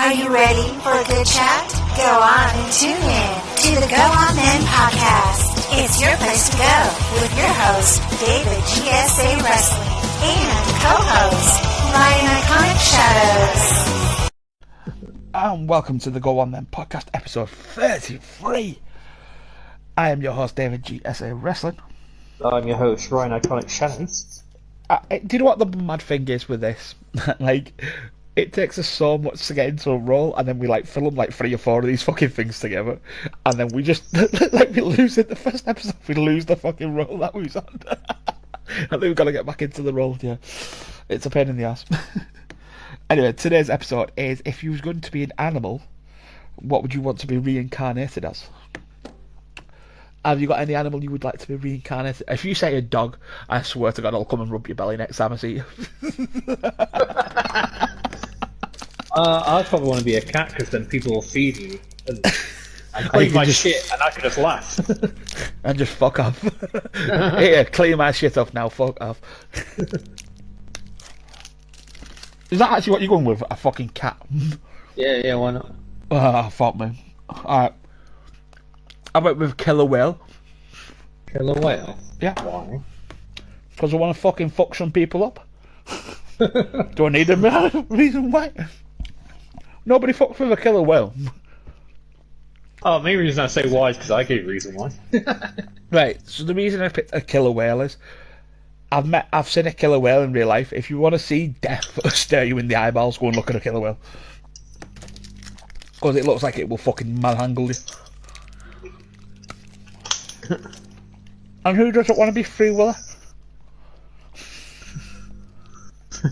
Are you ready for a good chat? Go on and tune in to the Go On Then podcast. It's your place to go with your host, David GSA Wrestling, and co-host, Ryan Iconic Shadows. And welcome to the Go On Then podcast, episode 33. I am your host, David GSA Wrestling. I'm your host, Ryan Iconic Shadows. Do you know what the mad thing is with this? Like, it takes us so much to get into a role, and then we film like 3 or 4 of these fucking things together, and then we just we lose it. The first episode, we lose the fucking role that we was on. I think we've got to get back into the role. Yeah, it's a pain in the ass. Anyway, today's episode is: if you was going to be an animal, what would you want to be reincarnated as? Have you got any animal you would like to be reincarnated? If you say a dog, I swear to God, I'll come and rub your belly next time I see you. I'd probably want to be a cat, because then people will feed you. And I clean my shit, and I can just laugh. And just fuck off. Here, clean my shit off now, fuck off. Is that actually what you're going with? A fucking cat? Yeah, why not? Oh, fuck me. Alright. I went with killer whale. Killer whale? Yeah. Why? Because I want to fucking fuck some people up. Do I need a reason why? Nobody fucks with a killer whale. Oh, the reason I say why is because I gave a reason why. Right, so the reason I picked a killer whale is I've seen a killer whale in real life. If you want to see death stare you in the eyeballs, go and look at a killer whale. Because it looks like it will fucking manhandle you. And who doesn't want to be free willer?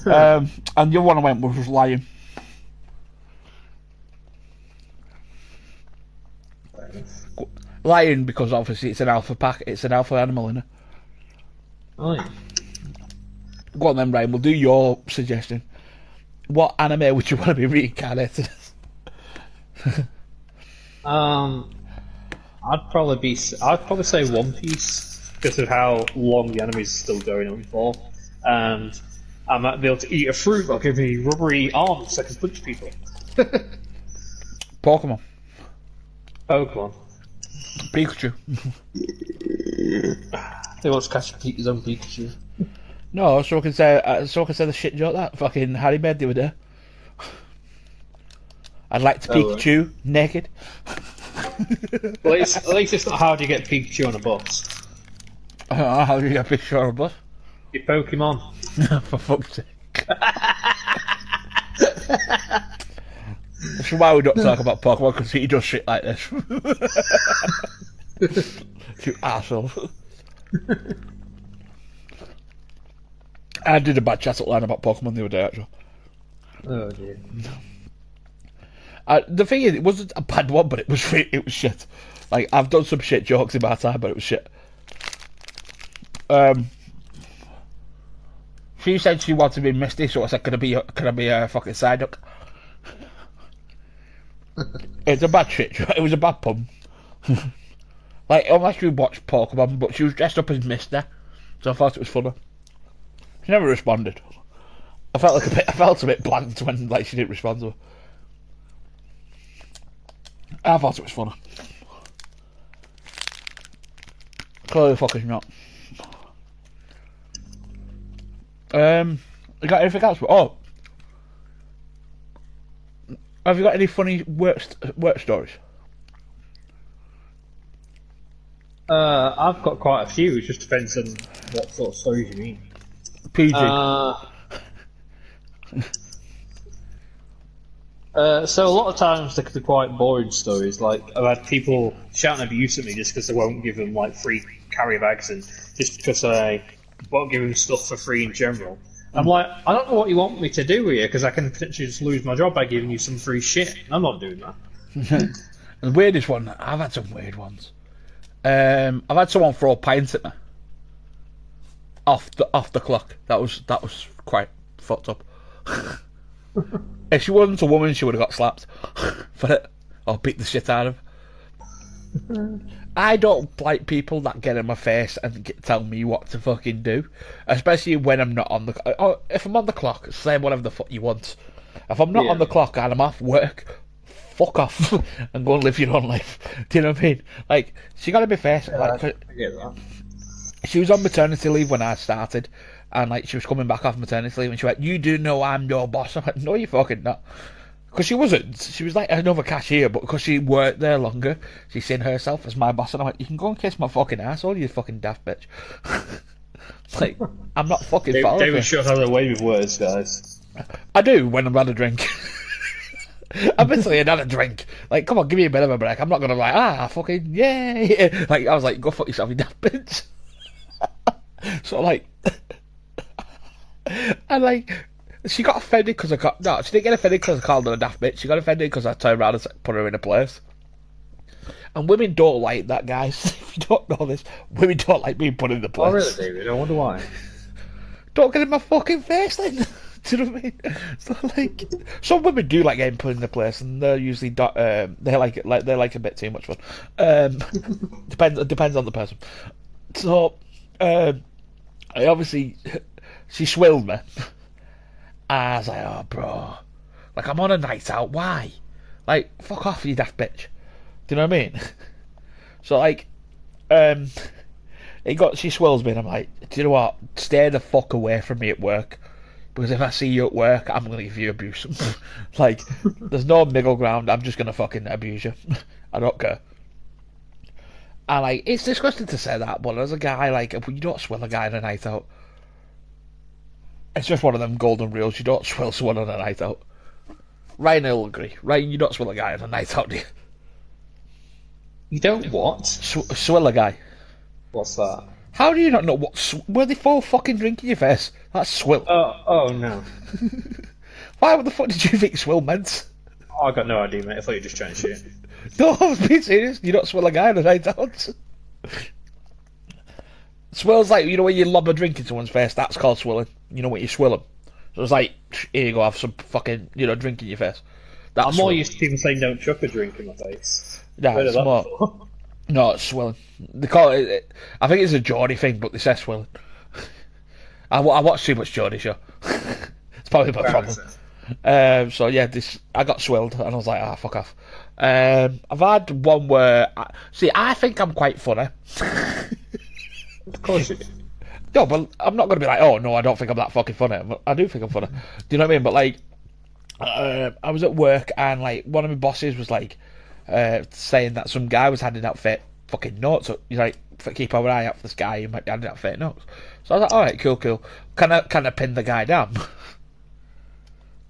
And the other one I went with was lion. Lion, because obviously it's an alpha pack, it's an alpha animal, innit? Oh, yeah. Go on then, Ryan, we'll do your suggestion. What anime would you want to be reincarnated as? I'd probably say One Piece, because of how long the anime is still going on for, and I might be able to eat a fruit that give me rubbery arms so I can punch people. Pokemon. Pokemon. Pikachu. He wants to catch his own Pikachu. No, so I can say the shit joke that fucking Harry made the other day. I'd like to Pikachu naked. At least it's not how do you get Pikachu on a bus. I don't know how do you get a picture on a bus. Your Pokemon. For fuck's sake. That's why we don't talk about Pokemon, because he does shit like this. You asshole. I did a bad chat line about Pokemon the other day, actually. Oh dear. The thing is, it wasn't a bad one, but it was shit. Like, I've done some shit jokes in my time, but it was shit. She said she wanted to be Misty, so I said, can I be a fucking Psyduck? It's a bad shit joke. It was a bad pun. Like, unless you watched Pokemon, but she was dressed up as Misty, so I thought it was funny. She never responded. I felt a bit blanked when she didn't respond to her. I thought it was funny. Clearly the fuck is not. You got anything else? Oh, have you got any funny work stories? I've got quite a few. It just depends on what sort of stories you mean. PG. So a lot of times they could be quite boring stories. Like, I've had people shouting abuse at me just because they won't give them free carry bags, and just because I won't give them stuff for free in general. I'm like, I don't know what you want me to do here, because I can potentially just lose my job by giving you some free shit. I'm not doing that. The weirdest one, I've had some weird ones. I've had someone throw pints at me off the clock. That was quite fucked up. If she wasn't a woman, she would have got slapped for it, or beat the shit out of her. I don't like people that get in my face and tell me what to fucking do, especially when I'm not on the. Or if I'm on the clock, say whatever the fuck you want. If I'm not Yeah. on the clock and I'm off work, fuck off and go and live your own life. Do you know what I mean? Like, she got to be fair. Like, I get that. she was on maternity leave when I started, and like she was coming back off maternity leave, and she went, "You do know I'm your boss." I'm like, "No, you fucking not." Because she wasn't. She was like another cashier, but because she worked there longer, she seen herself as my boss, and I'm like, "You can go and kiss my fucking asshole, you fucking daft bitch." Like, I'm not fucking following her. David sure has a way with words, guys. I do when I've had a drink. I'm basically had a drink. Like, come on, give me a bit of a break. I'm not gonna like, fucking yeah. Like, I was like, go fuck yourself, you daft bitch. So like, and like, she got offended because she didn't get offended because I called her a daft bitch. She got offended because I turned around and put her in a place. And women don't like that, guys. If you don't know this, women don't like being put in the place. Oh, really, David? I wonder why. Don't get in my fucking face then. Do you know what I mean? So like, some women do like getting put in the place, and they're usually they like it, like they like a bit too much fun. Depends on the person. So, I obviously she swilled me. I was like, oh bro, like I'm on a night out. Why? Like, fuck off, you daft bitch. Do you know what I mean? So like, she swells me, and I'm like, do you know what? Stay the fuck away from me at work, because if I see you at work, I'm gonna give you abuse. Like, there's no middle ground. I'm just gonna fucking abuse you. I don't care. And like, it's disgusting to say that, but as a guy, like, if you don't swell a guy on a night out, it's just one of them golden rules. You don't swell someone on a night out. Ryan will agree. Ryan, you don't swell a guy on a night out, do you? You don't what? Swell a guy. What's that? How do you not know what? Were they full fucking drink in your face? That's swill. Oh no. Why the fuck did you think swill meant? I got no idea, mate. I thought you were just trying to shoot. No, I was being serious. You don't swill a guy on a night out. Swill's like, you know when you lob a drink in someone's face, that's called swilling. You know when you swill them. So it's like, here you go, have some fucking, drink in your face. That's I'm more swilling. used to people saying don't chuck a drink in my face. Yeah, Heard of it's that more. before. No, it's swilling. They call it. I think it's a Geordie thing, but they say swilling. I watch too much Geordie show. It's probably my problem. So yeah, I got swilled, and I was like, fuck off. I've had one where, I think I'm quite funny. Of course you do. No, but I'm not going to be like, oh no, I don't think I'm that fucking funny. I do think I'm funny. Do you know what I mean? But like, I was at work, and like one of my bosses was like, saying that some guy was handing out fake fucking notes. So he's like, keep our eye out for this guy who might be handing out fake notes. So I was like, all right, cool. Can I pin the guy down?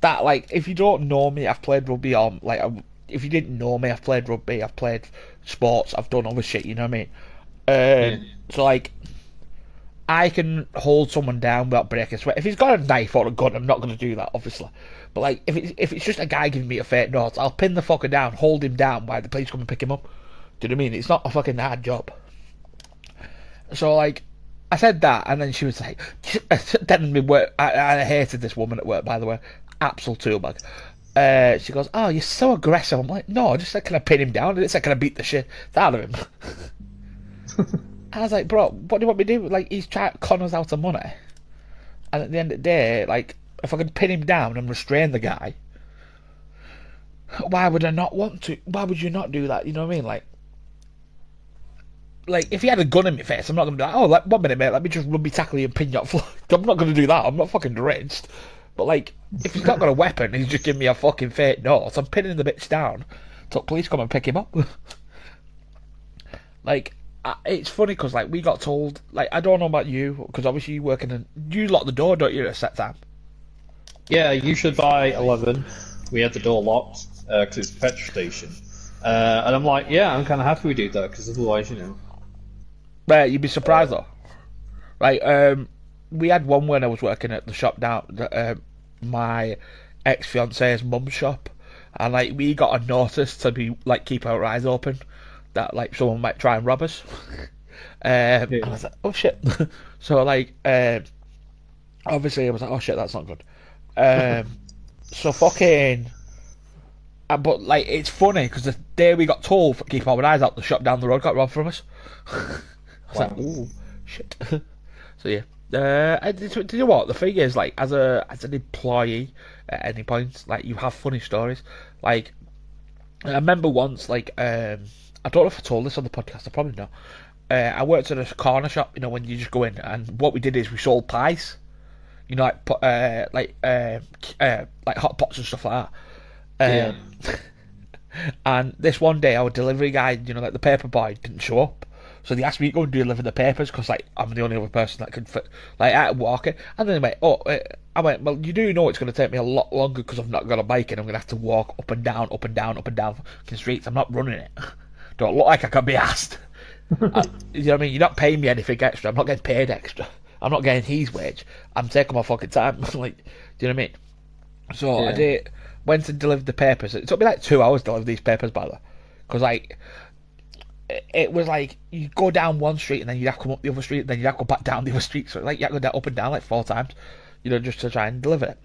That, like, if you don't know me, I've played rugby on, like, if you didn't know me, I've played rugby, I've played sports, I've done other shit, you know what I mean? So like, I can hold someone down without breaking sweat. If he's got a knife or a gun, I'm not going to do that, obviously. But like, if it's just a guy giving me a fake note, I'll pin the fucker down, hold him down while the police come and pick him up. Do you know what I mean? It's not a fucking hard job. So like, I said that, and then she was like, then me work. I hated this woman at work, by the way, absolute toolbag. She goes, "Oh, you're so aggressive." I'm like, "No, I just said, can I pin him down? I didn't say, can I beat the shit out of him?" I was like, "Bro, what do you want me to do? Like, he's trying to con us out of money, and at the end of the day, like, if I could pin him down and restrain the guy, why would I not want to? Why would you not do that? You know what I mean? Like, if he had a gun in my face, I'm not going to be like, oh, like, 1 minute, mate, let me just run me tackle you and pin you up. I'm not going to do that. I'm not fucking drenched. But, like, if he's not got a weapon, he's just giving me a fucking fake note, I'm pinning the bitch down till police come and pick him up. Like, it's funny because, like, we got told, like, I don't know about you, because obviously you work you lock the door, don't you, at a set time? Yeah, usually by 11, we had the door locked, because it's a petrol station. And I'm like, yeah, I'm kind of happy we do that, because otherwise, Right, you'd be surprised though. Right, we had one when I was working at the shop down, my ex-fiance's mum's shop, and like we got a notice to be like keep our eyes open, that like someone might try and rob us. And I was like, oh shit. So like, obviously I was like, oh shit, that's not good. So fucking. But like, it's funny because the day we got told to keep our eyes out, the shop down the road got robbed from us. I was like, ooh, shit. So yeah, Do you know what? The thing is, like, as an employee at any point, like, you have funny stories. Like, I remember once, like, I don't know if I told this on the podcast. I probably not. I worked at a corner shop. You know, when you just go in, and what we did is we sold pies. You know, like hot pots and stuff like that. And this one day, our delivery guy, you know, like the paper boy, didn't show up. So they asked me to go and deliver the papers because, like, I'm the only other person that could fit. Like, I had to walk it. And then I went, well, you do know it's going to take me a lot longer because I've not got a bike and I'm going to have to walk up and down, up and down, up and down fucking streets. I'm not running it. Don't look like I can be asked. You know what I mean? You're not paying me anything extra. I'm not getting paid extra. I'm not getting his wage. I'm taking my fucking time. Like, do you know what I mean? So I went and delivered the papers. It took me like 2 hours to deliver these papers, by the way. Because, like, it was like you go down one street and then you'd have to come up the other street and then you'd have to go back down the other street. So, like, you have to go down, up and down like 4 times, you know, just to try and deliver it.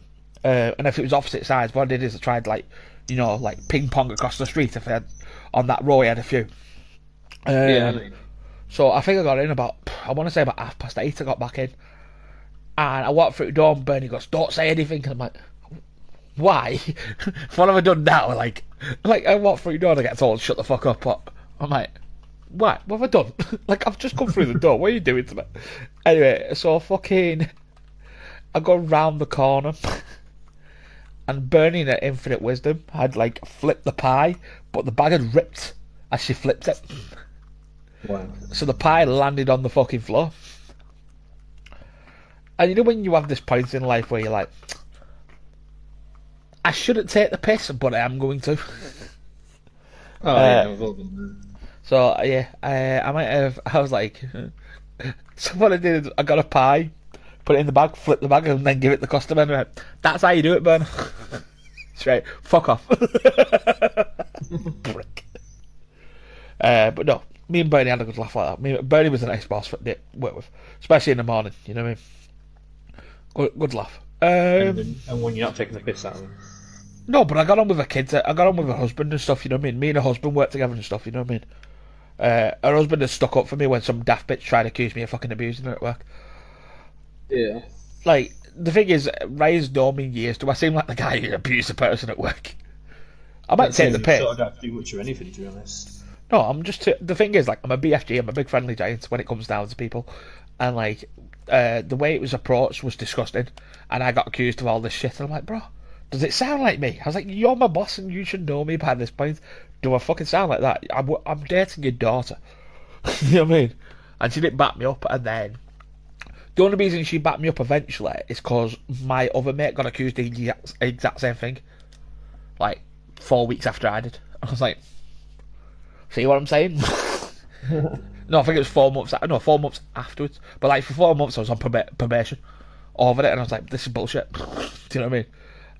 And if it was opposite sides, what I did is I tried, like, you know, like ping pong across the street. If I had, on that row, I had a few. So I think I got in about, I want to say about 8:30. I got back in, and I walked through the door, and Bernie goes, "Don't say anything." And I'm like, "Why? What have I done now?" Like I walked through the door and I get told, "Shut the fuck up." But I'm like, "What? What have I done?" Like, I've just come through the door. What are you doing to me? Anyway, so I go round the corner, and Bernie, in her infinite wisdom, had, like, flipped the pie, but the bag had ripped as she flipped it. Wow. So the pie landed on the fucking floor. And you know when you have this point in life where you're like, I shouldn't take the piss, but I am going to. We've all been So yeah, I might have. I was like, so what I did is I got a pie, put it in the bag, flip the bag, and then give it to the customer. And I went, "That's how you do it, Ben." Straight, fuck off. Prick. But no, me and Bernie had a good laugh like that. Bernie was a nice boss to work with, especially in the morning. You know what I mean? Good laugh. and when you're not taking the piss out of them. No, but I got on with her kids. I got on with her husband and stuff. You know what I mean? Me and her husband worked together and stuff. You know what I mean? Her husband has stuck up for me when some daft bitch tried to accuse me of fucking abusing her at work. Yeah. Like, the thing is, Ryan's known me years. Do I seem like the guy who abused a person at work? I might take the piss. Sort of don't have to do much of anything, to be honest. No, I'm just. The thing is, like, I'm a BFG. I'm a big friendly giant when it comes down to people, and like, the way it was approached was disgusting, and I got accused of all this shit. And I'm like, bro, does it sound like me? I was like, you're my boss, and you should know me by this point. Do I fucking sound like that? I'm dating your daughter. You know what I mean? And she didn't back me up, and then the only reason she backed me up eventually is because my other mate got accused of the exact same thing, like 4 weeks after I did. I was like, see what I'm saying? No, I think it was 4 months. No, 4 months afterwards. But like for 4 months, I was on probation over it, and I was like, this is bullshit. Do you know what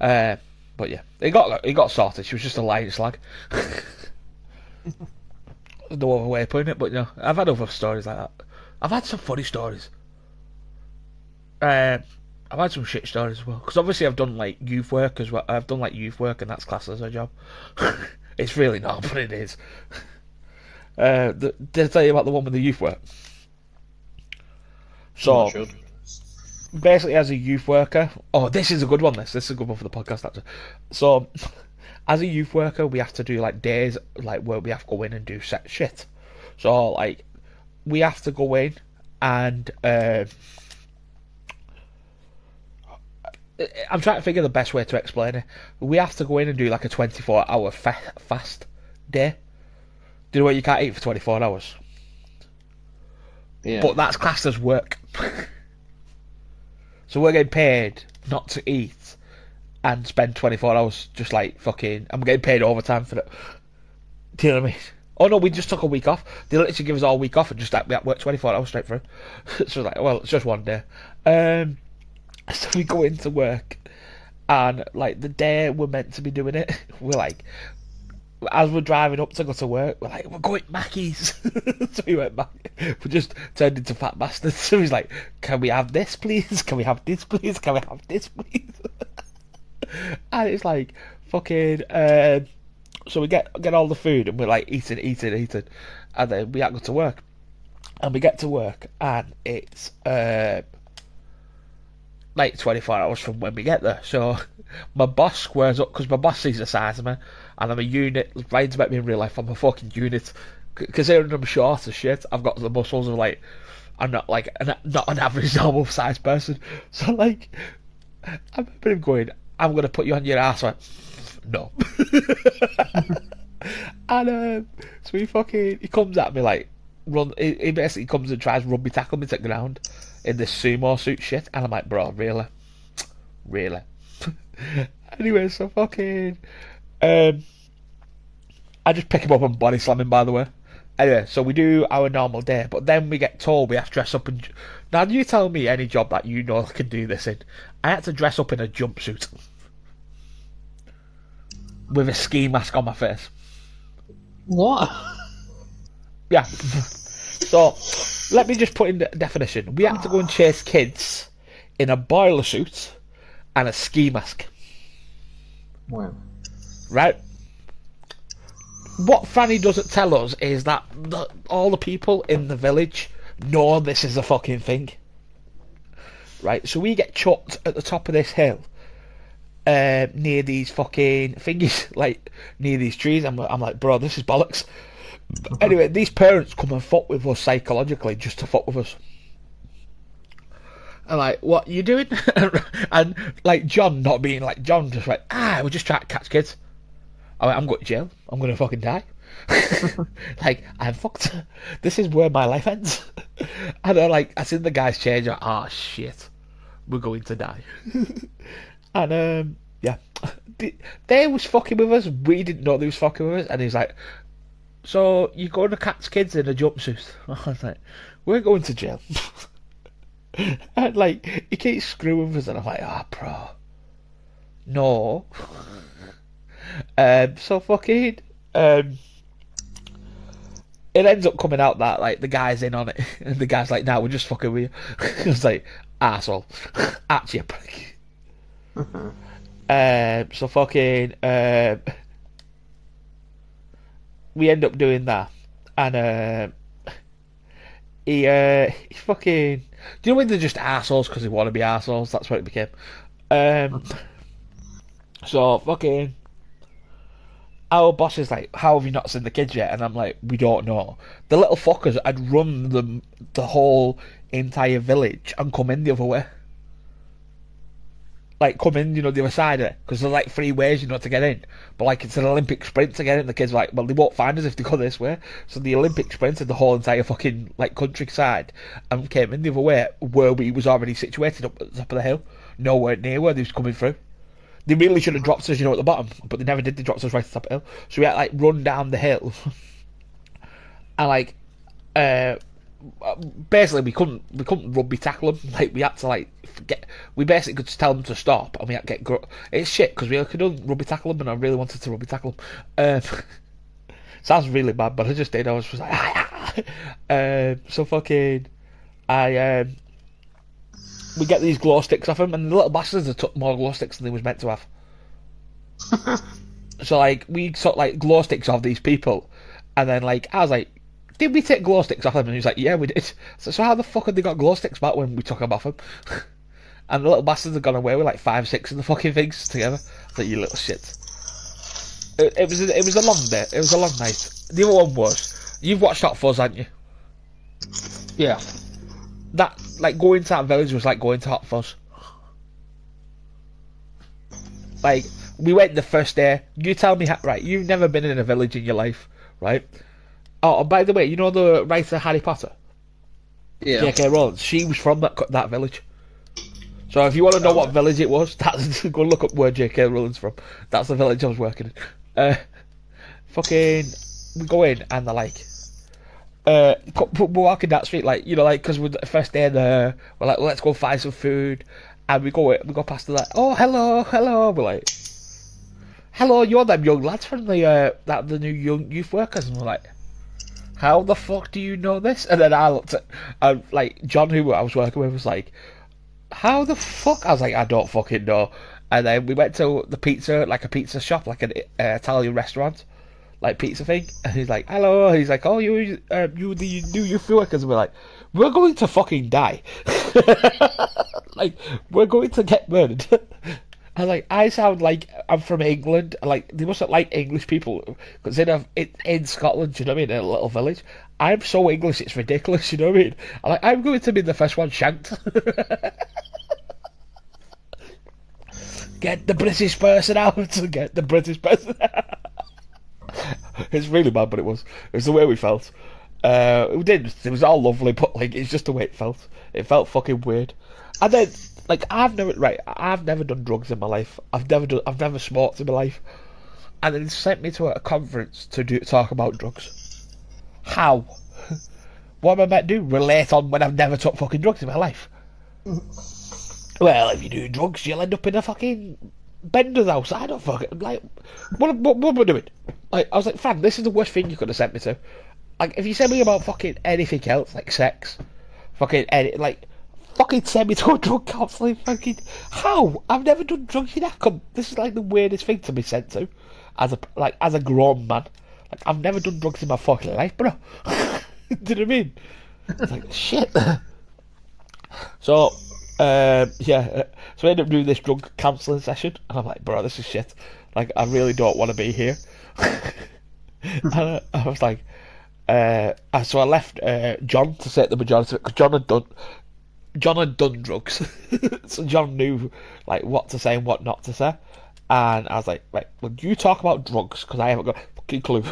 I mean? But yeah, it got sorted. She was just a lying slag. No other way of putting it. But you know, I've had other stories like that. I've had some funny stories. I've had some shit stories as well. Because obviously I've done like youth work as well. I've done like youth work, and that's classed as a job. It's really not, but it is. Did I tell you about the one with the youth work? So basically, as a youth worker, this is a good one. This is a good one for the podcast, actually. So, as a youth worker, we have to do like days like where we have to go in and do set shit. So like, we have to go in and I'm trying to figure the best way to explain it. We have to go in and do like a 24-hour fast day. Do you know what, you can't eat for 24 hours? Yeah. But that's classed as work. So we're getting paid not to eat and spend 24 hours just like fucking... I'm getting paid overtime for it. Do you know what I mean? Oh no, we just took a week off. They literally give us all week off and just like work 24 hours straight through. So like, well, it's just one day. So we go into work, and like the day we're meant to be doing it, we're like, as we're driving up to go to work, we're like, we're going Mackey's. So we went back. We just turned into fat bastards. So he's like, can we have this please? Can we have this please? Can we have this please? And it's like fucking so we get all the food and we're like eating, and then we have to go to work. And we get to work and it's like 24 hours from when we get there. So my boss squares up because my boss sees the size of me, and I'm a unit. Ryan's about me in real life. I'm a fucking unit. Considering I'm short as shit, I've got the muscles of like I'm not like not an average normal sized person. So like I remember him going, "I'm gonna put you on your ass." I went, no. And so he comes at me like he basically comes and tries rugby tackle me to the ground in this sumo suit shit, and I'm like, bro, really. Anyway, so fucking I just pick him up and body slam him, by the way. Anyway, so we do our normal day, but then we get told we have to dress up and... Now, you tell me any job that you know can do this in. I had to dress up in a jumpsuit. With a ski mask on my face. What? Yeah. So, let me just put in the definition. We had to go and chase kids in a boiler suit and a ski mask. Wow. Right? What Franny doesn't tell us is that all the people in the village know this is a fucking thing. Right? So we get chucked at the top of this hill near these fucking thingies, like near these trees. I'm like, bro, this is bollocks. Anyway, these parents come and fuck with us psychologically just to fuck with us. I'm like, what are you doing? And like John not being like John, just like, we're just trying to catch kids. I'm going to jail. I'm going to fucking die. Like, I'm fucked. This is where my life ends. And I seen the guys change. Like, shit, we're going to die. And yeah, they was fucking with us. We didn't know they was fucking with us. And he's like, so you're going to catch kids in a jumpsuit? I was like, we're going to jail. And like, he keeps screwing with us, and I'm like, bro, no. So fucking it ends up coming out that like the guy's in on it, and the guy's like, "Nah, we're just fucking with you." It's like, arsehole, at you prick. So fucking we end up doing that, and he fucking, do you know when they're just assholes because they want to be assholes? That's what it became. So fucking our boss is like, how have you not seen the kids yet? And I'm like, we don't know. The little fuckers had run the whole entire village and come in the other way. Like, come in, the other side of it. Because there's like 3 ways, to get in. But like, it's an Olympic sprint to get in. The kids are like, well, they won't find us if they go this way. So the Olympic sprinted the whole entire fucking, like, countryside and came in the other way where we was already situated up at the top of the hill. Nowhere near where they was coming through. They really should have dropped us, at the bottom, but they never did. They dropped us right at the top of the hill. So we had to, like, run down the hill. And, like, basically we couldn't rugby tackle them. Like, we had to, like, we basically could just tell them to stop, and we had to get... It's shit, because we could rugby tackle them, and I really wanted to rugby tackle them. Sounds really bad, but I just did. I was just like, so fucking... we get these glow sticks off him, and the little bastards have took more glow sticks than they was meant to have. So like, we took like glow sticks off these people, and then like, I was like, did we take glow sticks off them? And he was like, yeah, we did. So how the fuck had they got glow sticks back when we took them off them? And the little bastards had gone away with like 5, 6 of the fucking things together. I was like, you little shit. It was a long day. It was a long night. The other one was, you've watched Hot Fuzz, haven't you? Yeah. That, like, going to that village was like going to Hot Fuzz. Like, we went the first day. You tell me, right, you've never been in a village in your life, right? Oh, by the way, you know the writer Harry Potter? Yeah. J.K. Rowling, she was from that village. So if you want to know what village it was, that's, go look up where J.K. Rowling's from. That's the village I was working in. Fucking, we go in and they're like, we're walking that street, like, like, because we're the first day there, we're like, let's go find some food, and we go past the, like, oh, hello, we're like, hello, you're them young lads from the new young youth workers, and we're like, how the fuck do you know this? And then I looked at, like, John, who I was working with, was like, how the fuck? I was like, I don't fucking know. And then we went to the pizza, like a pizza shop, like an Italian restaurant, like pizza thing, and he's like, hello, he's like, oh, you the new youth workers, and we're like, we're going to fucking die. like, we're going to get murdered. And like, I sound like I'm from England. Like, they mustn't like English people because in Scotland, you know what I mean, in a little village. I'm so English, it's ridiculous. You know what I mean? I'm going to be the first one shanked. Get the British person out. Get the British person out. It's really bad, but it was. It was the way we felt. We did. It was all lovely, but like, it's just the way it felt. It felt fucking weird. And then, like, I've never done drugs in my life. I've never smoked in my life. And then he sent me to a conference to talk about drugs. How? What am I meant to do? Relate on when I've never took fucking drugs in my life? Well, if you do drugs, you'll end up in a fucking bender's house. I don't fucking like. What am I doing? Like, I was like, fam, this is the worst thing you could have sent me to. Like, if you send me about fucking anything else, like sex, fucking send me to a drug counselling. Fucking how? I've never done drugs. You know, this is like the weirdest thing to be sent to, as a grown man. Like, I've never done drugs in my fucking life, bro. Do you know what I mean? It's like shit. So, yeah. So I ended up doing this drug counselling session, and I'm like, bro, this is shit. Like, I really don't want to be here. And I was like, so I left John to say the majority of it, because John had done drugs. So John knew like what to say and what not to say. And I was like, right, well, you talk about drugs, because I haven't got a fucking clue.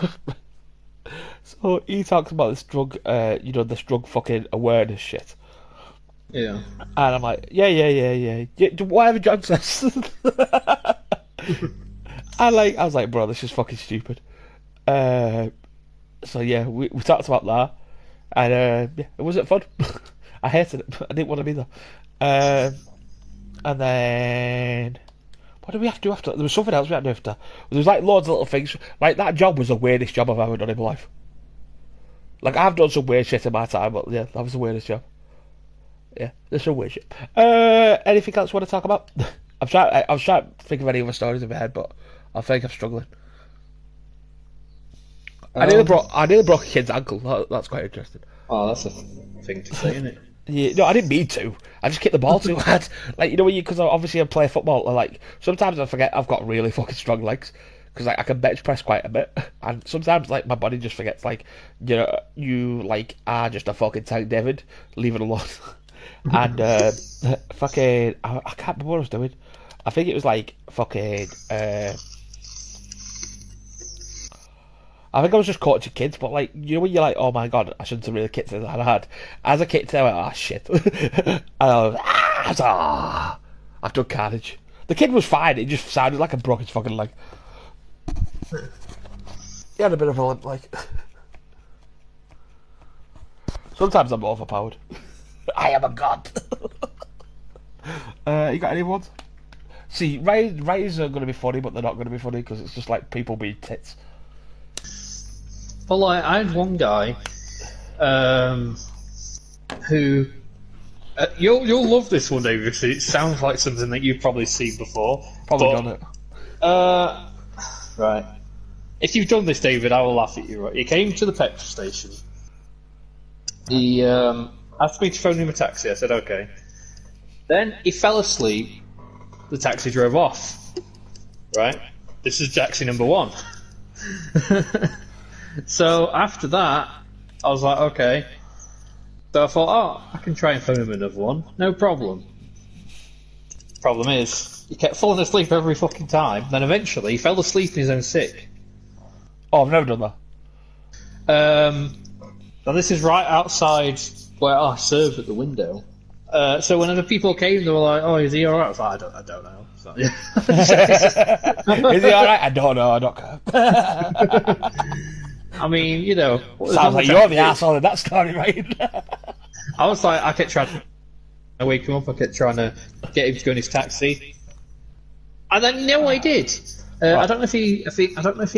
So he talks about this drug, this drug fucking awareness shit. Yeah. And I'm like, yeah, whatever John says. I was like, bro, this is fucking stupid. So yeah, we talked about that, and yeah, it wasn't fun. I hated it. I didn't want to be there. And then what did we have to do after? There was something else we had to do after. There was like loads of little things. Like, that job was the weirdest job I've ever done in my life. Like, I've done some weird shit in my time, but yeah, that was the weirdest job. Yeah, there's some weird shit. Anything else you want to talk about? I was trying to think of any other stories in my head, but I think I'm struggling. I nearly broke a kid's ankle. That's quite interesting. Oh, that's a thing to say, isn't it? Yeah, no, I didn't mean to. I just kicked the ball too hard. Like, you know, because obviously I play football. Like, sometimes I forget I've got really fucking strong legs, because like I can bench press quite a bit, and sometimes like my body just forgets, like, you know, you like are just a fucking Tank David. Leave it alone. And fucking, I can't remember what I was doing. I think it was like fucking. I think I was just coaching kids, but like, you know when you're like, oh my god, I shouldn't have really kicked it that hard. As a kid, I went, oh shit. And I was I've done carnage. The kid was fine, it just sounded like I broke his fucking leg. He had a bit of a limp, like. Sometimes I'm overpowered. I am a god. You got any ones? See, Rise are going to be funny, but they're not going to be funny because it's just like people being tits. Well, I had one guy who you'll love this one, David, because it sounds like something that you've probably seen before. Probably done it. Right. If you've done this, David, I will laugh at you. Right? He came to the petrol station. He asked me to phone him a taxi. I said okay. Then he fell asleep. The taxi drove off. Right. This is taxi number one. So after that, I was like, okay. So I thought, oh, I can try and phone him another one. No problem. Problem is, he kept falling asleep every fucking time. Then eventually, he fell asleep in his own sick. Oh, I've never done that. Now this is right outside where I served at the window. So whenever people came, they were like, "Oh, is he alright?" I was like, I don't know. So, yeah. Is he alright? I don't know. I don't care. I mean, you know, sounds like you're the asshole in that story, right? I was like, I kept trying to wake him up. I kept trying to get him to go in his taxi, and then you know what he did? I don't know if he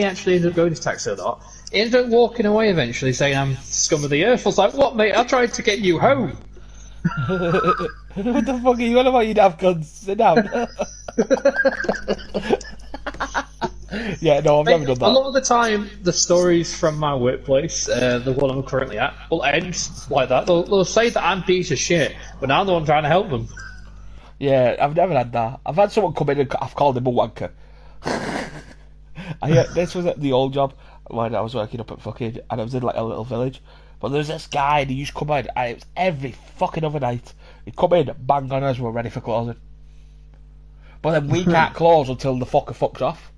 actually ended up going in his taxi or not. He ended up walking away eventually, saying, "I'm scum of the earth." I was like, "What, mate? I tried to get you home." What the fuck are you on about? You'd have guns. Sit down. Yeah, no, I've never done that. A lot of the time, the stories from my workplace, the one I'm currently at, will end like that. They'll say that I'm a piece of shit, but I'm the one trying to help them. Yeah, I've never had that. I've had someone come in and I've called him a wanker. This was at the old job when I was working up at fucking, and I was in like a little village. But there's this guy, and he used to come in, and it was every fucking other night. He'd come in, bang on us, we're ready for closing. But then we can't close until the fucker fucks off.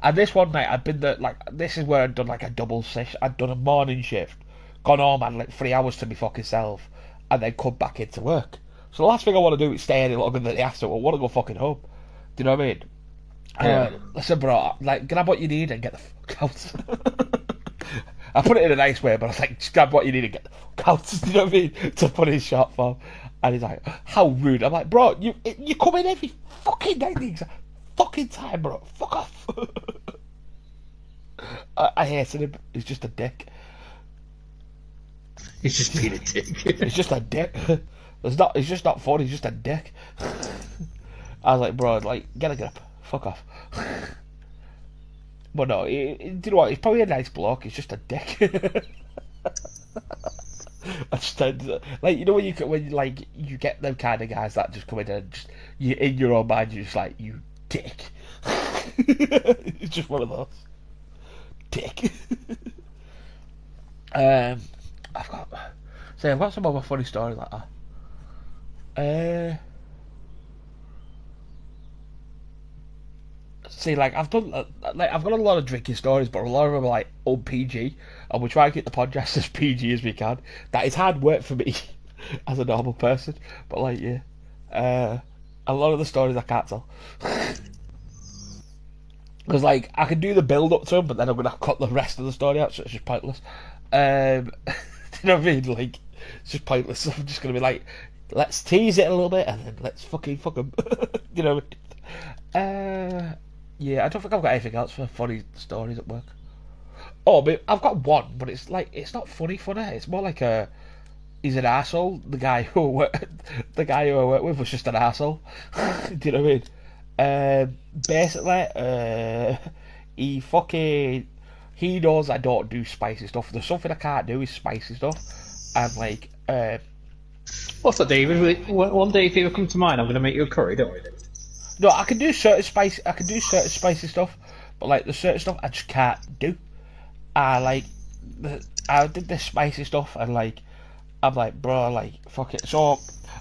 And this one night, I'd been there, like, this is where I'd done like a double shift. I'd done a morning shift, gone home, had like 3 hours to me fucking self, and then come back into work. So the last thing I want to do is stay any longer than the after. I want to go fucking home. Do you know what I mean? Listen, bro, like, grab what you need and get the fuck out. I put it in a nice way, but I was like, just grab what you need and get the fuck out. Do you know what I mean? To put in short form. And he's like, how rude. I'm like, bro, you come in every fucking night the exact fucking time, bro. Fuck off. I hated him. He's just a dick. He's just being a dick. He's just a dick. He's just not fun, he's just a dick. I was like, bro, like, get a grip. Fuck off. But no, do you know what? He's probably a nice bloke. He's just a dick. I just like, you know when you get them kind of guys that just come in and just you in your own mind you're just like, you dick. It's just one of those. Dick. I've got some other funny stories like that. See, like, I've got a lot of drinking stories, but a lot of them are like on PG, and we try and get the podcast as PG as we can. That is hard work for me as a normal person, but like, yeah, a lot of the stories I can't tell because like I can do the build up to them, but then I'm gonna cut the rest of the story out, so it's just pointless. Do you know what I mean? Like, it's just pointless. So I'm just gonna be like, let's tease it a little bit, and then let's fucking fuck them. You know what I mean? Yeah, I don't think I've got anything else for funny stories at work. Oh, but I've got one, but it's like, it's not funny. It's more like he's an asshole. The guy who I work with was just an asshole. Do you know what I mean? Basically, he knows I don't do spicy stuff. There's something I can't do is spicy stuff, and like, what's that, David? One day if you ever come to mine, I'm going to make you a curry. Don't worry, David. No, I can do certain spicy stuff, but like the certain stuff I just can't do. I did this spicy stuff, and like, I'm like, bro, like, fuck it. So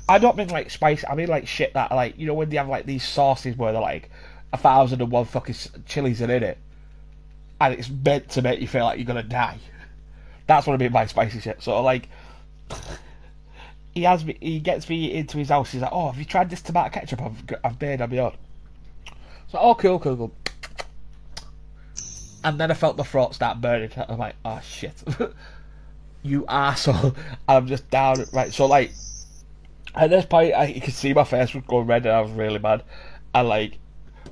I don't mean like spicy. I mean like shit that, like, you know when they have like these sauces where they're like 1,001 fucking chilies in it, and it's meant to make you feel like you're gonna die. That's what I mean by spicy shit. So like, he gets me into his house. He's like, oh, have you tried this tomato ketchup I've made on my own? So, oh, cool. And then I felt my throat start burning. I'm like, oh shit, you arsehole. And I'm just down. Right, so like, at this point, you could see my face was going red, and I was really mad. And like,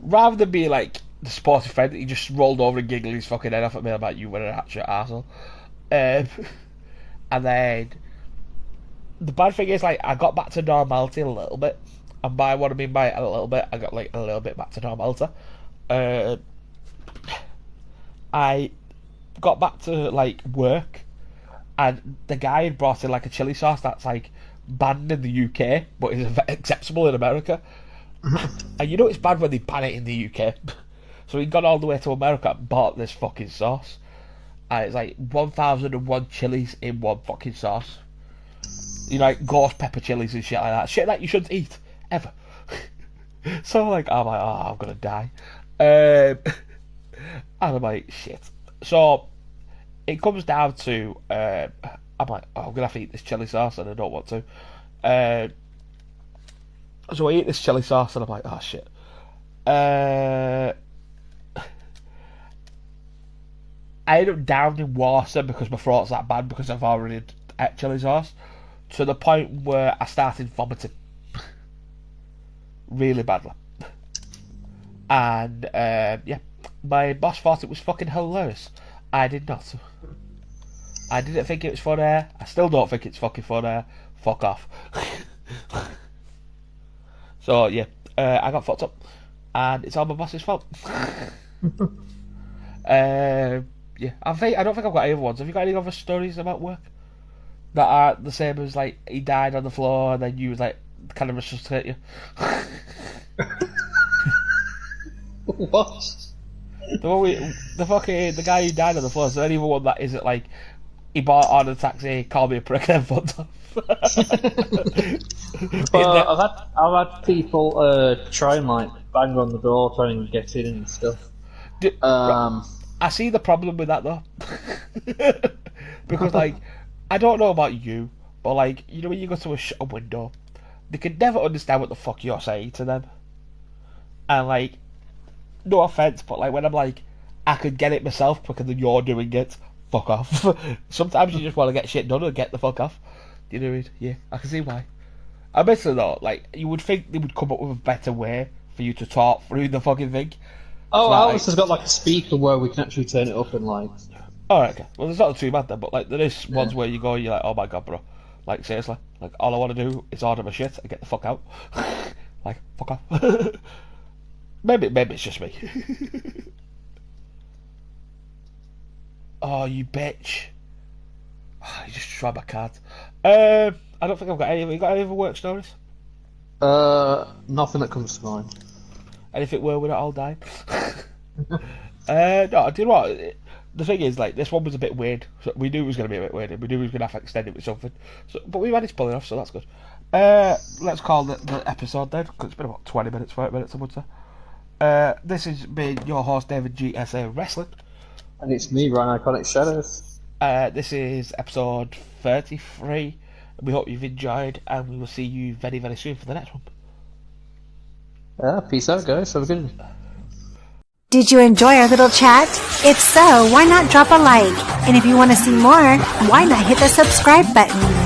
rather than be like the sporty friend, he just rolled over and giggled his fucking head off at me about, you were an actual arsehole. And then the bad thing is, like, I got back to normality a little bit, and by what I mean by a little bit, I got like a little bit back to normality. I got back to like work, and the guy had brought in like a chili sauce that's like banned in the UK, but is acceptable in America. And you know it's bad when they ban it in the UK. So he got all the way to America and bought this fucking sauce, and it's like 1,001 chilies in one fucking sauce. You know, like ghost pepper chilies and shit like that. Shit that you shouldn't eat, ever. So like, I'm like, oh, I'm gonna die. And I'm like, shit. So it comes down to, I'm like, oh, I'm gonna have to eat this chili sauce, and I don't want to. So I eat this chili sauce, and I'm like, oh shit. I end up downing water because my throat's that bad because I've already ate chili sauce, to the point where I started vomiting really badly. And yeah, my boss thought it was fucking hilarious. I did not. I didn't think it was funny. I still don't think it's fucking funny. Fuck off. So yeah, I got fucked up, and it's all my boss's fault. Yeah, I don't think I've got any other ones. Have you got any other stories about work that are the same as like he died on the floor, and then you was like, kind of resuscitate you. What? The guy who died on the floor. Is there anyone one that isn't like he bought on a taxi, called me a prick, and then fucked off? Well, I've had people try and like bang on the door, try and get in and stuff. I see the problem with that though, because like I don't know about you, but like you know when you go to a shop window, they can never understand what the fuck you're saying to them, and like no offense, but like when I'm like I could get it myself quicker than you're doing it, fuck off. Sometimes you just want to get shit done and get the fuck off. You know what I mean? Yeah, I can see why. I bet though, like you would think they would come up with a better way for you to talk through the fucking thing. Oh, Like- Alice has got like a speaker where we can actually turn it up and like. Alright, okay. Well, there's not too bad then, but like there is ones where you go, you're like, oh my god, bro. Like seriously, like all I want to do is order my shit and get the fuck out. Like fuck off. maybe it's just me. Oh, you bitch. Oh, you just tried my card. I don't think I've got any. Have you got any other work stories? Nothing that comes to mind. Anything where we're not all dying? No, I do you know what? The thing is, like, this one was a bit weird. So we knew it was going to be a bit weird, and we knew we was going to have to extend it with something. So, but we managed to pull it off, so that's good. Let's call the episode then, because it's been about 20 minutes, 30 minutes, I would say. This has been your host, David GSA Wrestling. And it's me, Ryan Iconic Shadows. This is episode 33. We hope you've enjoyed, and we will see you very, very soon for the next one. Peace out, guys. Have a good one. Did you enjoy our little chat? If so, why not drop a like? And if you want to see more, why not hit the subscribe button?